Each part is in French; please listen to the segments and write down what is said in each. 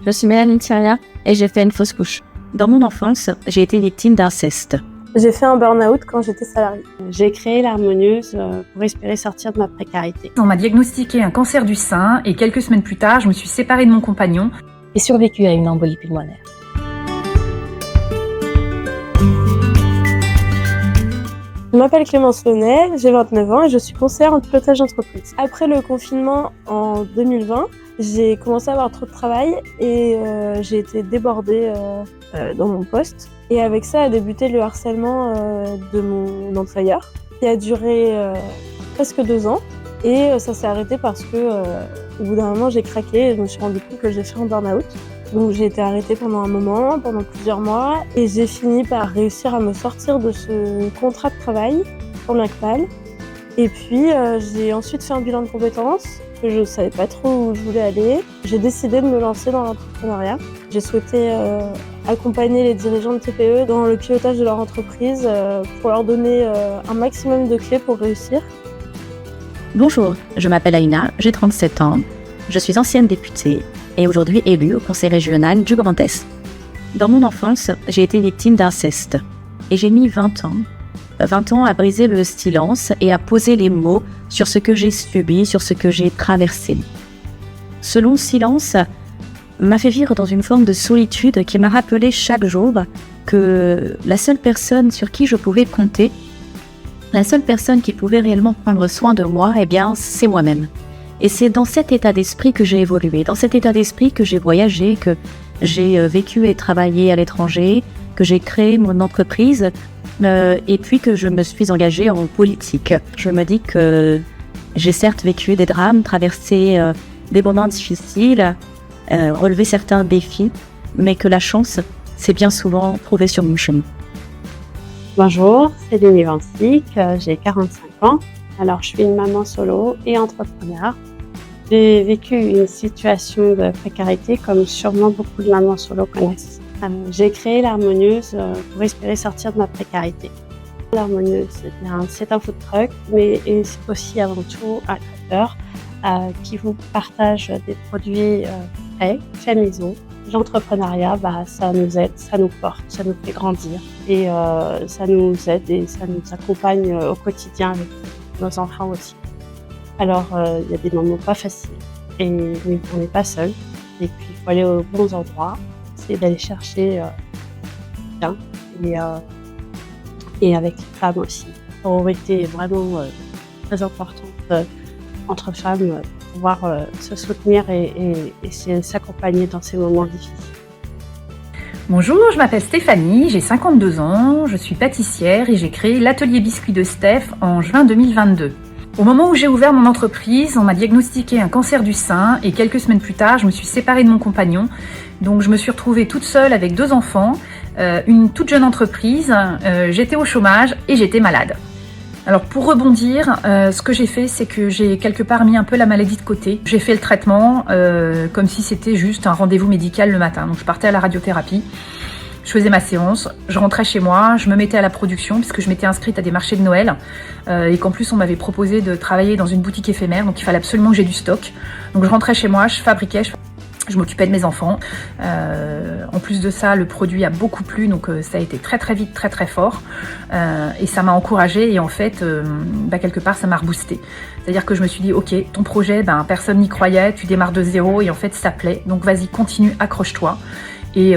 Je suis Mélanie Thieria et j'ai fait une fausse couche. Dans mon enfance, j'ai été victime d'inceste. J'ai fait un burn-out quand j'étais salariée. J'ai créé l'Harmonieuse pour espérer sortir de ma précarité. On m'a diagnostiqué un cancer du sein et quelques semaines plus tard, je me suis séparée de mon compagnon. J'ai survécu à une embolie pulmonaire. Je m'appelle Clémence Launay, j'ai 29 ans et je suis conseillère en pilotage d'entreprise. Après le confinement en 2020, j'ai commencé à avoir trop de travail et j'ai été débordée dans mon poste. Et avec ça a débuté le harcèlement de mon employeur, qui a duré presque 2 ans. Et ça s'est arrêté parce que au bout d'un moment, j'ai craqué et je me suis rendu compte que j'ai fait un burn-out. Donc j'ai été arrêtée pendant un moment, pendant plusieurs mois, et j'ai fini par réussir à me sortir de ce contrat de travail, tant bien que mal. Et puis j'ai ensuite fait un bilan de compétences, que je ne savais pas trop où je voulais aller. J'ai décidé de me lancer dans l'entrepreneuriat. J'ai souhaité accompagner les dirigeants de TPE dans le pilotage de leur entreprise pour leur donner un maximum de clés pour réussir. Bonjour, je m'appelle Aïna, j'ai 37 ans, je suis ancienne députée et aujourd'hui élue au Conseil régional du Grand Est. Dans mon enfance, j'ai été victime d'inceste et j'ai mis 20 ans à briser le silence et à poser les mots sur ce que j'ai subi, sur ce que j'ai traversé. Ce long silence m'a fait vivre dans une forme de solitude qui m'a rappelé chaque jour que la seule personne sur qui je pouvais compter, la seule personne qui pouvait réellement prendre soin de moi, eh bien, c'est moi-même. Et c'est dans cet état d'esprit que j'ai évolué, dans cet état d'esprit que j'ai voyagé, que j'ai vécu et travaillé à l'étranger, que j'ai créé mon entreprise et puis que je me suis engagée en politique. Je me dis que j'ai certes vécu des drames, traversé des moments difficiles, relevé certains défis, mais que la chance s'est bien souvent trouvée sur mon chemin. Bonjour, c'est Denis Vancic, j'ai 45 ans. Alors, je suis une maman solo et entrepreneur. J'ai vécu une situation de précarité comme sûrement beaucoup de mamans solo connaissent. J'ai créé l'Harmonieuse pour espérer sortir de ma précarité. L'Harmonieuse, c'est un food truck, mais c'est aussi avant tout un traiteur qui vous partage des produits faits maison. L'entrepreneuriat, ça nous aide, ça nous porte, ça nous fait grandir et ça nous aide et ça nous accompagne au quotidien avec nos enfants aussi. Alors, il y a des moments pas faciles et on n'est pas seul. Et puis, il faut aller aux bons endroits, c'est d'aller chercher bien et avec les femmes aussi. La sororité est vraiment très importante entre femmes pour pouvoir se soutenir et s'accompagner dans ces moments difficiles. Bonjour, je m'appelle Stéphanie, j'ai 52 ans, je suis pâtissière et j'ai créé l'atelier biscuits de Steph en juin 2022. Au moment où j'ai ouvert mon entreprise, on m'a diagnostiqué un cancer du sein et quelques semaines plus tard, je me suis séparée de mon compagnon. Donc je me suis retrouvée toute seule avec 2 enfants, une toute jeune entreprise, j'étais au chômage et j'étais malade. Alors pour rebondir, ce que j'ai fait, c'est que j'ai quelque part mis un peu la maladie de côté. J'ai fait le traitement comme si c'était juste un rendez-vous médical le matin. Donc je partais à la radiothérapie. Je faisais ma séance, je rentrais chez moi, je me mettais à la production puisque je m'étais inscrite à des marchés de Noël et qu'en plus on m'avait proposé de travailler dans une boutique éphémère, donc il fallait absolument que j'ai du stock. Donc je rentrais chez moi, je fabriquais, je m'occupais de mes enfants. En plus de ça, le produit a beaucoup plu, donc ça a été très très vite, très très fort et ça m'a encouragée et en fait, quelque part ça m'a reboosté. C'est-à-dire que je me suis dit, ok, ton projet, personne n'y croyait, tu démarres de zéro et en fait ça plaît, donc vas-y, continue, accroche-toi. Et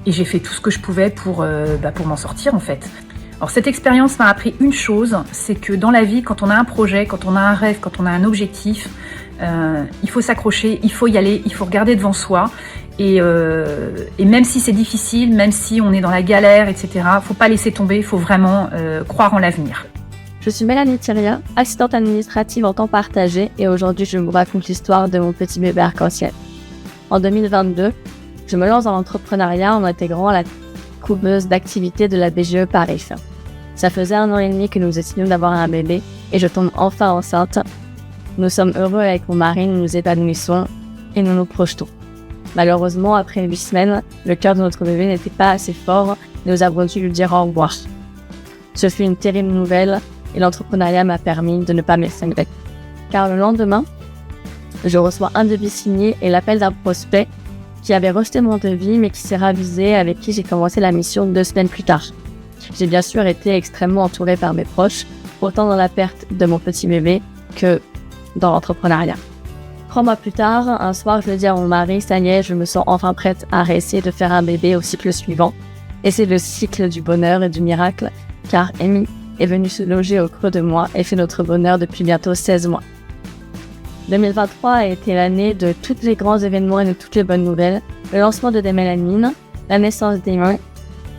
j'ai fait tout ce que je pouvais pour m'en sortir en fait. Alors cette expérience m'a appris une chose, c'est que dans la vie, quand on a un projet, quand on a un rêve, quand on a un objectif, il faut s'accrocher, il faut y aller, il faut regarder devant soi. Et même si c'est difficile, même si on est dans la galère, etc., faut pas laisser tomber, il faut vraiment croire en l'avenir. Je suis Mélanie Thieria, assistante administrative en temps partagé et aujourd'hui je vous raconte l'histoire de mon petit bébé arc-en-ciel. En 2022, je me lance dans l'entrepreneuriat en intégrant la couveuse d'activité de la BGE Paris. Ça faisait 1 an et demi que nous essayons d'avoir un bébé et je tombe enfin enceinte. Nous sommes heureux avec mon mari, nous nous épanouissons et nous nous projetons. Malheureusement, après 8 semaines, le cœur de notre bébé n'était pas assez fort et nous avons dû lui dire au revoir. Ce fut une terrible nouvelle et l'entrepreneuriat m'a permis de ne pas m'effondrer. Car le lendemain, je reçois un devis signé et l'appel d'un prospect qui avait rejeté mon devis mais qui s'est ravisé, avec qui j'ai commencé la mission 2 semaines plus tard. J'ai bien sûr été extrêmement entourée par mes proches, autant dans la perte de mon petit bébé que dans l'entrepreneuriat. 3 mois plus tard, un soir, je dis à mon mari, ça y est, je me sens enfin prête à réessayer de faire un bébé au cycle suivant. Et c'est le cycle du bonheur et du miracle, car Amy est venue se loger au creux de moi et fait notre bonheur depuis bientôt 16 mois. 2023 a été l'année de tous les grands événements et de toutes les bonnes nouvelles, le lancement de Démélanine, la naissance d'Amy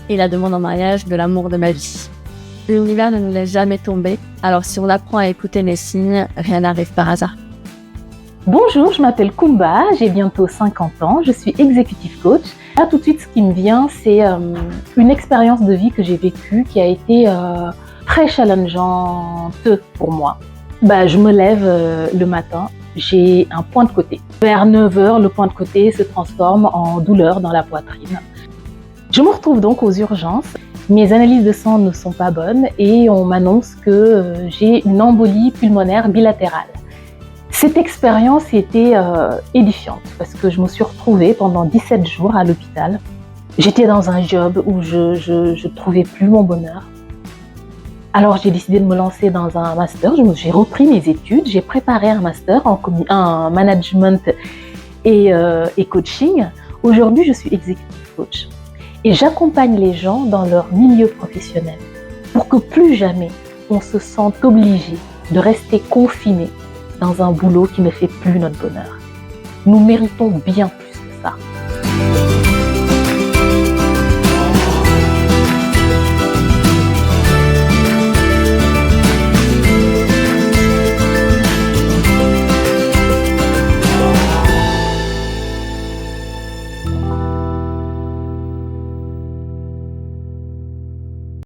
et la demande en mariage de l'amour de ma vie. L'univers ne nous laisse jamais tomber, alors si on apprend à écouter les signes, rien n'arrive par hasard. Bonjour, je m'appelle Kumba, j'ai bientôt 50 ans, je suis executive coach. Là, tout de suite, ce qui me vient, c'est une expérience de vie que j'ai vécue qui a été très challengeante pour moi. Je me lève le matin, j'ai un point de côté. Vers 9h, le point de côté se transforme en douleur dans la poitrine. Je me retrouve donc aux urgences. Mes analyses de sang ne sont pas bonnes et on m'annonce que j'ai une embolie pulmonaire bilatérale. Cette expérience était édifiante parce que je me suis retrouvée pendant 17 jours à l'hôpital. J'étais dans un job où je trouvais plus mon bonheur. Alors j'ai décidé de me lancer dans un master. J'ai repris mes études, j'ai préparé un master en management et coaching. Aujourd'hui, je suis executive coach et j'accompagne les gens dans leur milieu professionnel pour que plus jamais on se sente obligé de rester confiné dans un boulot qui ne fait plus notre bonheur. Nous méritons bien plus que ça.